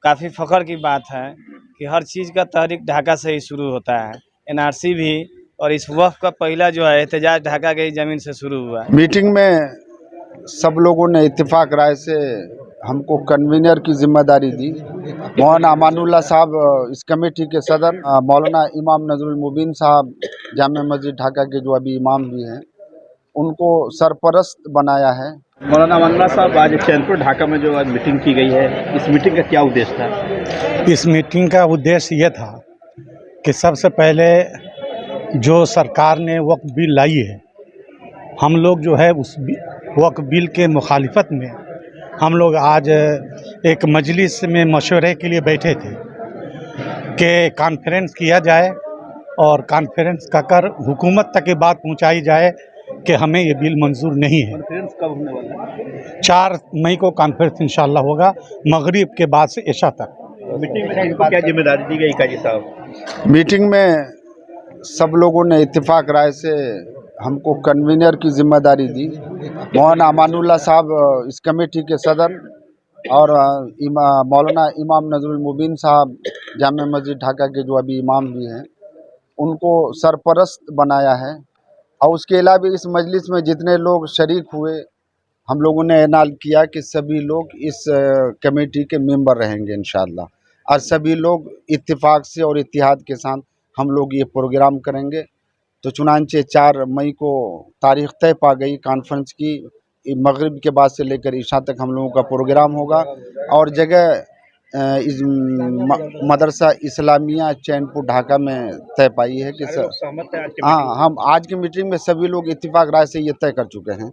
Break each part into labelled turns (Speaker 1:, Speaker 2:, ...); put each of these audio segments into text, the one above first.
Speaker 1: काफ़ी फ़ख्र की बात है कि हर चीज़ का तहरीक ढाका से ही शुरू होता है। एनआरसी भी और इस वक़्त का पहला जो है एहतजाज ढाका की ज़मीन से शुरू हुआ।
Speaker 2: मीटिंग में सब लोगों ने इत्तेफाक राय से हमको कन्वीनर की जिम्मेदारी दी। मौलाना अमानुल्लाह साहब इस कमेटी के सदर, मौलाना इमाम नजरुल मुबीन साहब जामे मस्जिद ढाका के जो अभी इमाम भी हैं, उनको सरपरस्त बनाया है।
Speaker 3: मौलाना अमानुल्लाह साहब, आज चैनपुर ढाका में जो आज मीटिंग की गई है, इस मीटिंग का क्या उद्देश्य था?
Speaker 4: इस मीटिंग का उद्देश्य ये था कि सबसे पहले जो सरकार ने वक्फ बिल लाई है, हम लोग जो है उस वक्फ बिल के मुखालिफत में हम लोग आज एक मजलिस में मशवरे के लिए बैठे थे कि कॉन्फ्रेंस किया जाए और कॉन्फ्रेंस का कर हुकूमत तक ये बात पहुंचाई जाए कि हमें ये बिल मंजूर नहीं है।
Speaker 3: कॉन्फ्रेंस कब होने वाला है?
Speaker 4: 4 मई को कॉन्फ्रेंस इंशाल्लाह होगा, मगरिब के बाद से इशा तक।
Speaker 3: मीटिंग में किसको क्या जिम्मेदारी दी गई काजी साहब?
Speaker 2: मीटिंग में सब लोगों ने इत्तेफाक राय से हमको कन्वीनर की जिम्मेदारी दी। मौलाना अमानुल्लाह साहब इस कमेटी के सदर और मौलाना इमाम नजरुल मुबीन साहब जामे मस्जिद ढाका के जो अभी इमाम भी हैं, उनको सरपरस्त बनाया है। और उसके अलावा इस मजलिस में जितने लोग शरीक हुए, हम लोगों ने ऐलान किया कि सभी लोग इस कमेटी के मेंबर रहेंगे इंशाअल्लाह, और सभी लोग इत्तेफाक से और इत्तिहाद के साथ हम लोग ये प्रोग्राम करेंगे। तो चुनांचे 4 मई को तारीख़ तय पा गई कॉन्फ्रेंस की। मगरिब के बाद से लेकर इशा तक हम लोगों का प्रोग्राम होगा और जगह इस मदरसा इस्लामिया चैनपुर ढाका में तय पाई है कि हाँ, हम आज की मीटिंग में सभी लोग इत्तेफाक राय से ये तय कर चुके हैं।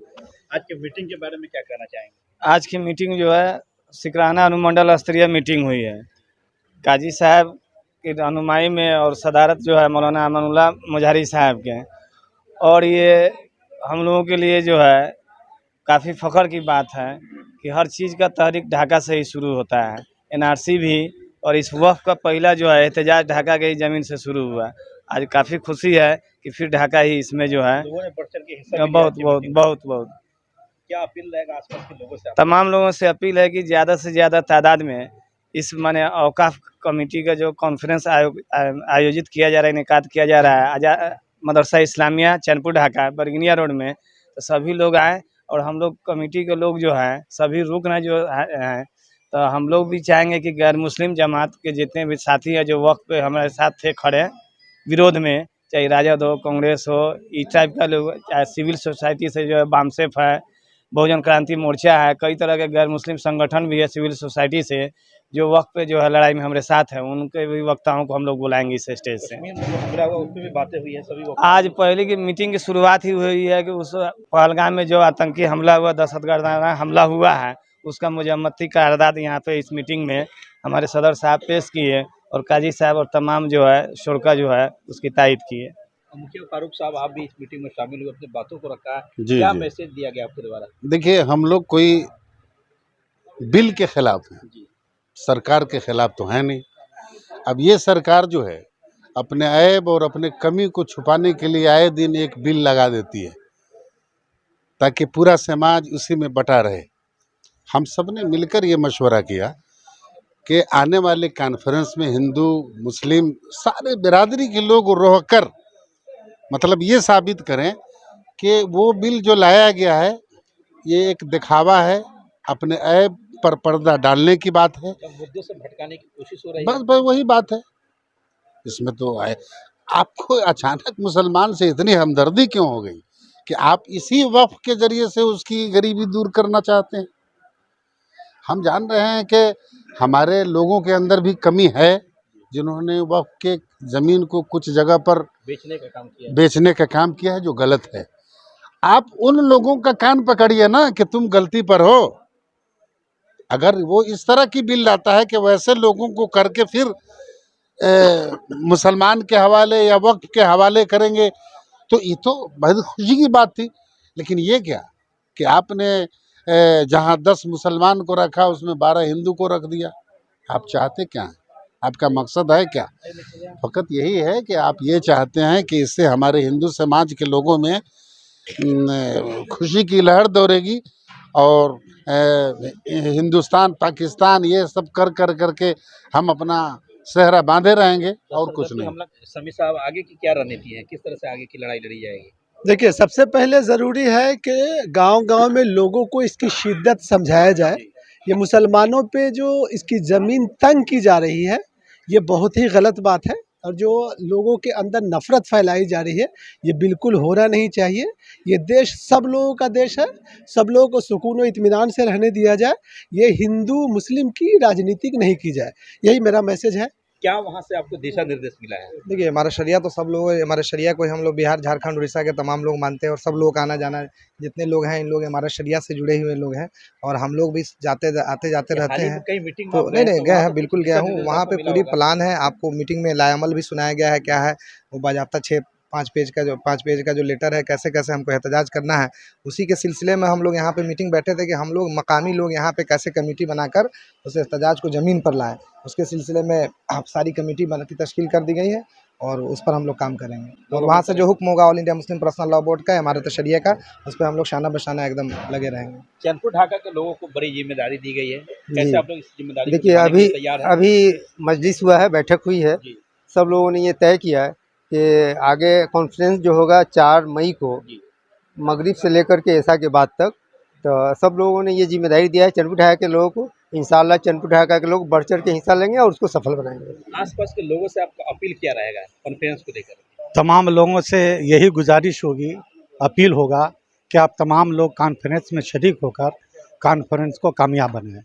Speaker 3: आज की मीटिंग के बारे में क्या कहना चाहेंगे?
Speaker 1: आज की मीटिंग जो है सिकराना अनुमंडल स्तरीय मीटिंग हुई है। काजी साहब की रहनुमाई में और सदारत जो है मौलाना अमानुल्लाह मुजहरी साहब के, और ये हम लोगों के लिए जो है काफ़ी फ़ख्र की बात है कि हर चीज़ का तहरीक ढाका से ही शुरू होता है। एनआरसी भी और इस वक़्त का पहला जो है एहतजाज ढाका की ज़मीन से शुरू हुआ। आज काफ़ी खुशी है कि फिर ढाका ही इसमें जो है
Speaker 3: लोगों ने बढ़ चढ़ के हिस्सा लिया।
Speaker 1: बहुत
Speaker 3: क्या अपील रहेगा आसपास के लोगों से?
Speaker 1: तमाम लोगों से अपील है कि ज़्यादा से ज़्यादा तादाद में इस माने औकाफ कमेटी का जो कॉन्फ्रेंस आयोजित किया जा रहा है, इनेकाद किया जा रहा है मदरसा इस्लामिया चैनपुर ढाका बरगिनिया रोड में, तो सभी लोग आएँ और हम लोग कमेटी के लोग जो हैं सभी रुकन जो हैं, तो हम लोग भी चाहेंगे कि गैर मुस्लिम जमात के जितने भी साथी हैं जो वक्त पे हमारे साथ थे खड़े विरोध में, चाहे राजद हो, कांग्रेस हो, इस टाइप का लोग, चाहे सिविल सोसाइटी से जो है बामसेफ है, बहुजन क्रांति मोर्चा है, कई तरह के गैर मुस्लिम संगठन भी है सिविल सोसाइटी से, जो वक्त पे जो है लड़ाई में हमारे साथ है, उनके भी वक्ताओं को हम लोग बुलाएंगे इस स्टेज से।
Speaker 3: उसमें भी बातें हुई है सभी।
Speaker 1: आज पहले की मीटिंग की शुरुआत ही हुई है कि उस पहलगाम में जो आतंकी हमला हुआ, दहशतगर्दाना हमला हुआ है, उसका मुजम्मती करारदाद यहाँ पे इस मीटिंग में हमारे सदर साहब पेश किए और काजी साहब और तमाम जो है शुरा जो है उसकी तायद की है।
Speaker 3: मुखिया फारूक साहब, आप भी इस मीटिंग में शामिल हुए, अपनी बातों को रखा है,
Speaker 5: क्या
Speaker 3: मैसेज दिया गया आपके द्वारा?
Speaker 5: देखिए, हम लोग कोई बिल के खिलाफ हैं, सरकार के खिलाफ तो है नहीं। अब ये सरकार जो है अपने ऐब और अपने कमी को छुपाने के लिए आए दिन एक बिल लगा देती है ताकि पूरा समाज उसी में बटा रहे। हम सब ने मिलकर ये मशवरा किया कि आने वाले कॉन्फ्रेंस में हिंदू मुस्लिम सारे बिरादरी के लोग रह कर मतलब ये साबित करें कि वो बिल जो लाया गया है ये एक दिखावा है, अपने ऐब पर पर्दा डालने की बात है,
Speaker 3: मुद्दों से भटकाने की कोशिश हो रही
Speaker 5: है। बस वही बात है इसमें। तो आपको अचानक मुसलमान से इतनी हमदर्दी क्यों हो गई कि आप इसी वक्फ के जरिए से उसकी गरीबी दूर करना चाहते हैं? हम जान रहे हैं कि हमारे लोगों के अंदर भी कमी है जिन्होंने वक्फ के ज़मीन को कुछ जगह पर बेचने का काम किया है जो गलत है। आप उन लोगों का कान पकड़िए ना कि तुम गलती पर हो। अगर वो इस तरह की बिल लाता है कि वैसे लोगों को करके फिर मुसलमान के हवाले या वक्फ के हवाले करेंगे तो ये तो बहुत खुशी की बात थी। लेकिन ये क्या कि आपने जहाँ 10 मुसलमान को रखा उसमें 12 हिंदू को रख दिया। आप चाहते क्या हैं? आपका मकसद है क्या? फ़कत यही है कि आप ये चाहते हैं कि इससे हमारे हिंदू समाज के लोगों में खुशी की लहर दौड़ेगी और हिंदुस्तान पाकिस्तान ये सब कर कर करके हम अपना सेहरा बांधे रहेंगे और कुछ नहीं।
Speaker 3: हमला समी साहब आगे की क्या रणनीति है, किस तरह से आगे की लड़ाई लड़ी जाएगी?
Speaker 6: देखिए, सबसे पहले ज़रूरी है कि गांव-गांव में लोगों को इसकी शिद्दत समझाया जाए। ये मुसलमानों पे जो इसकी ज़मीन तंग की जा रही है, ये बहुत ही गलत बात है और जो लोगों के अंदर नफ़रत फैलाई जा रही है, ये बिल्कुल होना नहीं चाहिए। ये देश सब लोगों का देश है, सब लोगों को सुकून और इत्मीनान से रहने दिया जाए। ये हिंदू मुस्लिम की राजनीति नहीं की जाए, यही मेरा मैसेज है।
Speaker 3: क्या वहाँ से आपको दिशा निर्देश मिला है?
Speaker 7: देखिए, हमारा शरिया तो सब लोग, हमारे शरिया को हम लोग बिहार, झारखंड, उड़ीसा के तमाम लोग मानते हैं और सब लोग का आना जाना, जितने लोग हैं इन लोग हमारे शरिया से जुड़े हुए लोग हैं और हम लोग भी आते जाते रहते हैं।
Speaker 3: कई मीटिंग
Speaker 7: तो नहीं गए हैं, बिल्कुल गया हूँ। वहाँ पे पूरी प्लान है, आपको मीटिंग में लाएअमल भी सुनाया गया है, क्या है वो बाज़ाब्ता 5 पेज का जो लेटर है, कैसे कैसे हमको एहतजाज करना है। उसी के सिलसिले में हम लोग यहाँ पे मीटिंग बैठे थे कि हम लोग मकामी लोग यहाँ पे कैसे कमेटी बनाकर उस एहतजाज को ज़मीन पर लाएँ। उसके सिलसिले में अब सारी कमेटी की तश्कील कर दी गई है और उस पर हम लोग काम करेंगे और वहाँ से जो हुक्म होगा all India Muslim personal law board का, हमारे तो शरिया का, उस पर हम लोग शाना बशाना एकदम लगे रहेंगे।
Speaker 3: चैनपुर ढाका के लोगों को बड़ी जिम्मेदारी दी गई है, कैसे आप लोग इस जिम्मेदारी
Speaker 8: देखिए, अभी मजलिस हुआ है, बैठक हुई है, सब लोगों ने ये तय किया है कि आगे कॉन्फ्रेंस जो होगा 4 मई को मगरिब से लेकर के ऐसा के बाद तक, तो सब लोगों ने ये जिम्मेदारी दिया है चैनपुर ढाका के लोगों को। इंशाल्लाह चैनपुर ढाका के लोग बढ़ चढ़ के हिस्सा लेंगे और उसको सफल बनाएंगे।
Speaker 3: आसपास के लोगों से आपका अपील क्या रहेगा कॉन्फ्रेंस को लेकर?
Speaker 4: तमाम लोगों से यही गुजारिश होगी, अपील होगा कि आप तमाम लोग कॉन्फ्रेंस में शरीक होकर कॉन्फ्रेंस को कामयाब बनाएं।